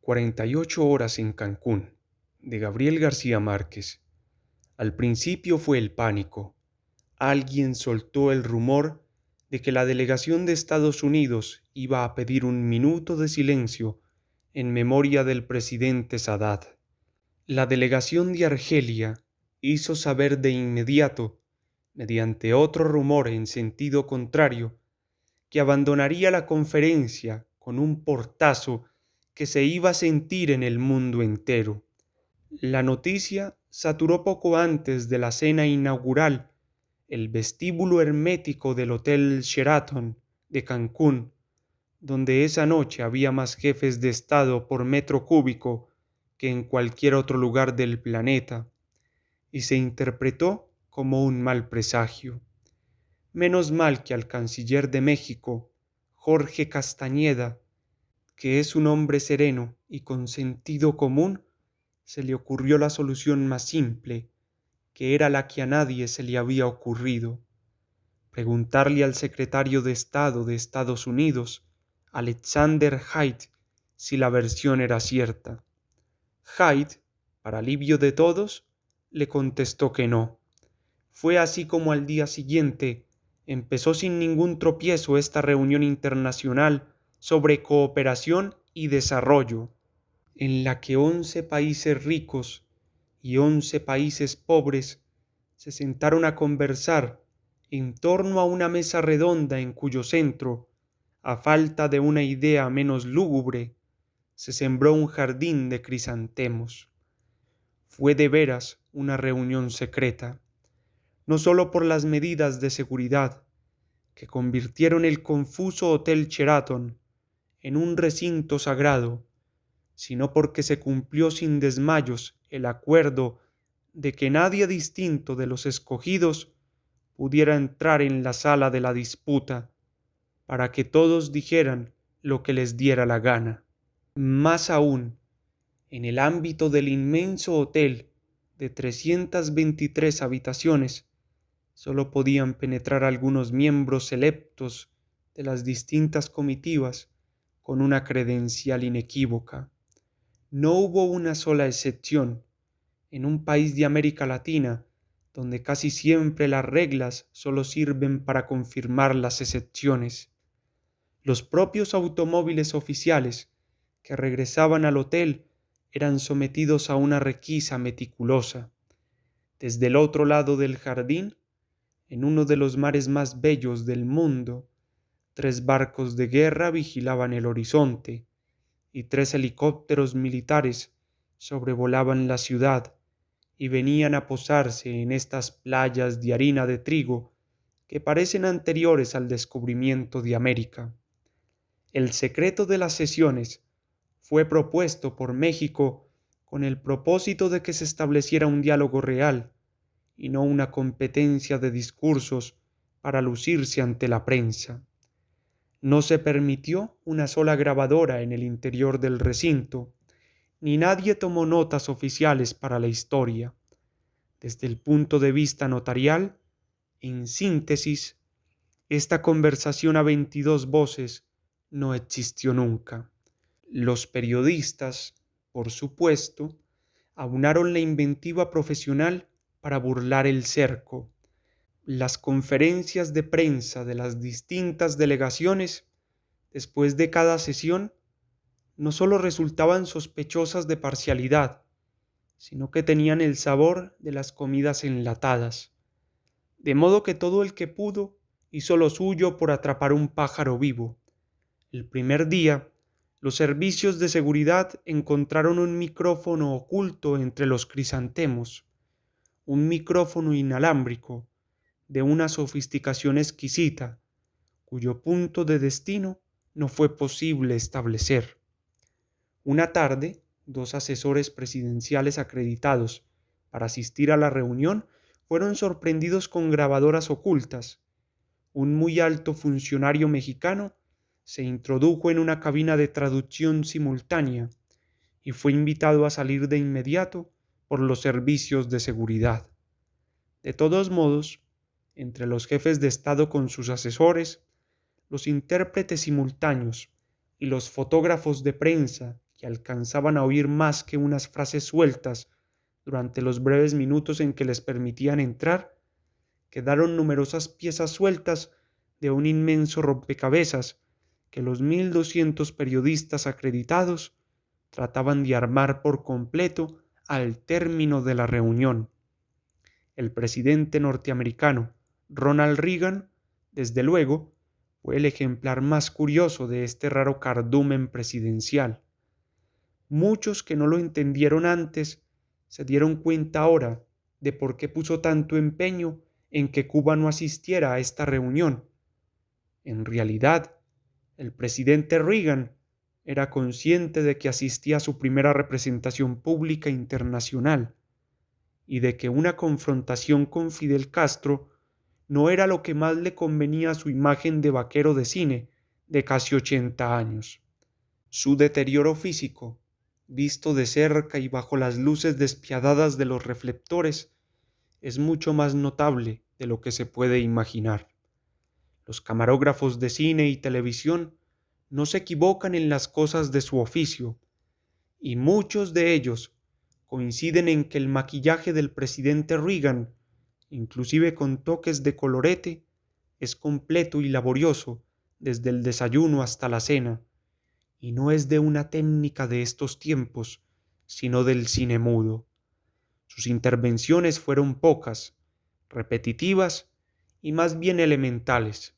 48 horas en Cancún, de Gabriel García Márquez. Al principio fue el pánico. Alguien soltó el rumor de que la delegación de Estados Unidos iba a pedir un minuto de silencio en memoria del presidente Sadat. La delegación de Argelia hizo saber de inmediato, mediante otro rumor en sentido contrario, que abandonaría la conferencia con un portazo que se iba a sentir en el mundo entero. La noticia saturó poco antes de la cena inaugural el vestíbulo hermético del Hotel Sheraton de Cancún, donde esa noche había más jefes de Estado por metro cúbico que en cualquier otro lugar del planeta, y se interpretó como un mal presagio. Menos mal que al canciller de México, Jorge Castañeda, que es un hombre sereno y con sentido común, se le ocurrió la solución más simple, que era la que a nadie se le había ocurrido: preguntarle al secretario de Estado de Estados Unidos, Alexander Haidt, si la versión era cierta. Haidt, para alivio de todos, le contestó que no. Fue así como al día siguiente empezó sin ningún tropiezo esta reunión internacional sobre cooperación y desarrollo, en la que 11 países ricos y 11 países pobres se sentaron a conversar en torno a una mesa redonda en cuyo centro, a falta de una idea menos lúgubre, se sembró un jardín de crisantemos. Fue de veras una reunión secreta, no solo por las medidas de seguridad que convirtieron el confuso Hotel Sheraton en un recinto sagrado, sino porque se cumplió sin desmayos el acuerdo de que nadie distinto de los escogidos pudiera entrar en la sala de la disputa, para que todos dijeran lo que les diera la gana. Más aún, en el ámbito del inmenso hotel de 323 habitaciones, solo podían penetrar algunos miembros selectos de las distintas comitivas con una credencial inequívoca. No hubo una sola excepción en un país de América Latina donde casi siempre las reglas solo sirven para confirmar las excepciones. Los propios automóviles oficiales que regresaban al hotel eran sometidos a una requisa meticulosa. Desde el otro lado del jardín, en uno de los mares más bellos del mundo, 3 barcos de guerra vigilaban el horizonte y 3 helicópteros militares sobrevolaban la ciudad y venían a posarse en estas playas de harina de trigo que parecen anteriores al descubrimiento de América. El secreto de las sesiones fue propuesto por México con el propósito de que se estableciera un diálogo real y no una competencia de discursos para lucirse ante la prensa. No se permitió una sola grabadora en el interior del recinto, ni nadie tomó notas oficiales para la historia. Desde el punto de vista notarial, en síntesis, esta conversación a 22 voces no existió nunca. Los periodistas, por supuesto, aunaron la inventiva profesional para burlar el cerco. Las conferencias de prensa de las distintas delegaciones, después de cada sesión, no solo resultaban sospechosas de parcialidad, sino que tenían el sabor de las comidas enlatadas, de modo que todo el que pudo hizo lo suyo por atrapar un pájaro vivo. El primer día, los servicios de seguridad encontraron un micrófono oculto entre los crisantemos, un micrófono inalámbrico, de una sofisticación exquisita, cuyo punto de destino no fue posible establecer. Una tarde, 2 asesores presidenciales acreditados para asistir a la reunión fueron sorprendidos con grabadoras ocultas. Un muy alto funcionario mexicano se introdujo en una cabina de traducción simultánea y fue invitado a salir de inmediato por los servicios de seguridad. De todos modos, entre los jefes de Estado con sus asesores, los intérpretes simultáneos y los fotógrafos de prensa que alcanzaban a oír más que unas frases sueltas durante los breves minutos en que les permitían entrar, quedaron numerosas piezas sueltas de un inmenso rompecabezas que los 1.200 periodistas acreditados trataban de armar por completo al término de la reunión. El presidente norteamericano Ronald Reagan, desde luego, fue el ejemplar más curioso de este raro cardumen presidencial. Muchos que no lo entendieron antes se dieron cuenta ahora de por qué puso tanto empeño en que Cuba no asistiera a esta reunión. En realidad, el presidente Reagan era consciente de que asistía a su primera representación pública internacional y de que una confrontación con Fidel Castro no era lo que más le convenía a su imagen de vaquero de cine de casi 80 años. Su deterioro físico, visto de cerca y bajo las luces despiadadas de los reflectores, es mucho más notable de lo que se puede imaginar. Los camarógrafos de cine y televisión no se equivocan en las cosas de su oficio, y muchos de ellos coinciden en que el maquillaje del presidente Reagan, inclusive con toques de colorete, es completo y laborioso desde el desayuno hasta la cena, y no es de una técnica de estos tiempos, sino del cine mudo. Sus intervenciones fueron pocas, repetitivas y más bien elementales,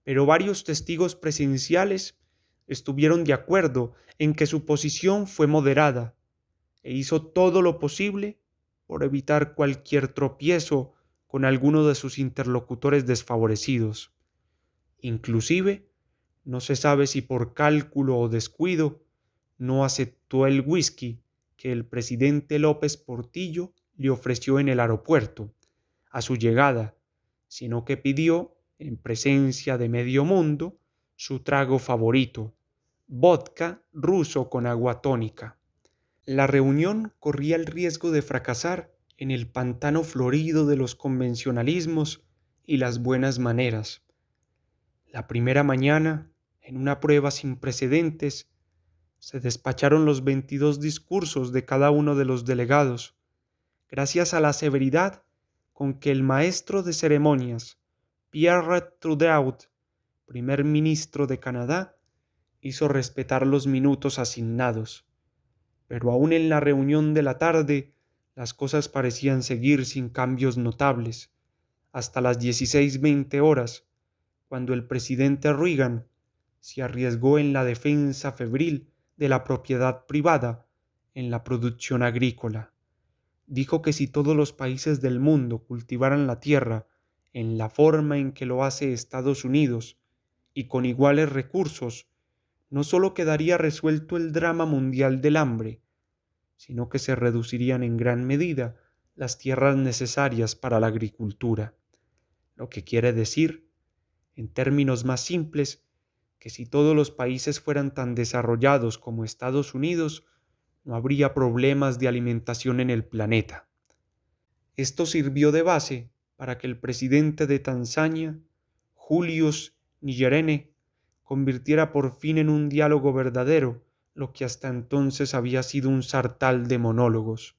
pero varios testigos presenciales estuvieron de acuerdo en que su posición fue moderada e hizo todo lo posible por evitar cualquier tropiezo con alguno de sus interlocutores desfavorecidos. Inclusive, no se sabe si por cálculo o descuido, no aceptó el whisky que el presidente López Portillo le ofreció en el aeropuerto a su llegada, sino que pidió, en presencia de medio mundo, su trago favorito, vodka ruso con agua tónica. La reunión corría el riesgo de fracasar en el pantano florido de los convencionalismos y las buenas maneras. La primera mañana, en una prueba sin precedentes, se despacharon los 22 discursos de cada uno de los delegados, gracias a la severidad con que el maestro de ceremonias, Pierre Trudeau, primer ministro de Canadá, hizo respetar los minutos asignados. Pero aún en la reunión de la tarde, las cosas parecían seguir sin cambios notables, hasta las 16:20 horas, cuando el presidente Reagan se arriesgó en la defensa febril de la propiedad privada en la producción agrícola. Dijo que si todos los países del mundo cultivaran la tierra en la forma en que lo hace Estados Unidos y con iguales recursos, no solo quedaría resuelto el drama mundial del hambre, sino que se reducirían en gran medida las tierras necesarias para la agricultura, lo que quiere decir, en términos más simples, que si todos los países fueran tan desarrollados como Estados Unidos, no habría problemas de alimentación en el planeta. Esto sirvió de base para que el presidente de Tanzania, Julius Nyerere, convirtiera por fin en un diálogo verdadero lo que hasta entonces había sido un sartal de monólogos.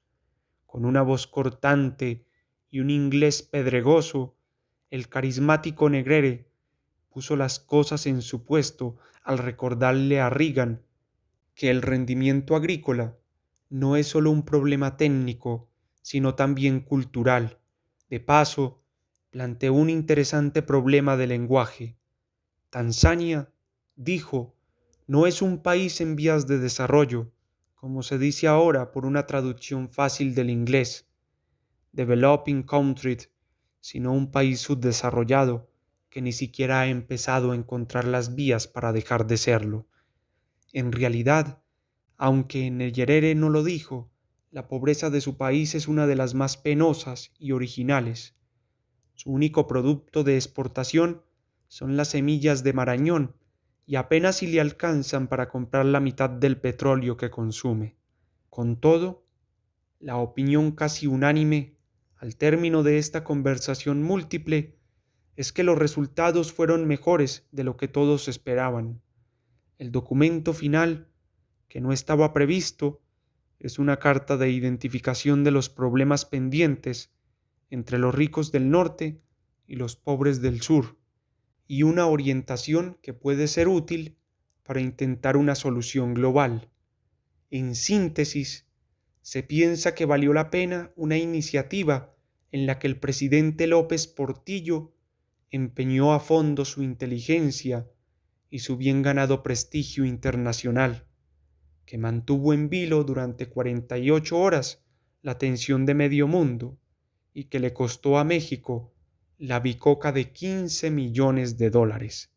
Con una voz cortante y un inglés pedregoso, el carismático Nyerere puso las cosas en su puesto al recordarle a Reagan que el rendimiento agrícola no es solo un problema técnico, sino también cultural. De paso, planteó un interesante problema de lenguaje. Tanzania, dijo, no es un país en vías de desarrollo, como se dice ahora por una traducción fácil del inglés, developing country, sino un país subdesarrollado que ni siquiera ha empezado a encontrar las vías para dejar de serlo. En realidad, aunque Nyerere no lo dijo, la pobreza de su país es una de las más penosas y originales. Su único producto de exportación son las semillas de marañón y apenas si le alcanzan para comprar la mitad del petróleo que consume. Con todo, la opinión casi unánime al término de esta conversación múltiple es que los resultados fueron mejores de lo que todos esperaban. El documento final, que no estaba previsto, es una carta de identificación de los problemas pendientes entre los ricos del norte y los pobres del sur, y una orientación que puede ser útil para intentar una solución global. En síntesis, se piensa que valió la pena una iniciativa en la que el presidente López Portillo empeñó a fondo su inteligencia y su bien ganado prestigio internacional, que mantuvo en vilo durante 48 horas la atención de medio mundo y que le costó a México la bicoca de 15 millones de dólares.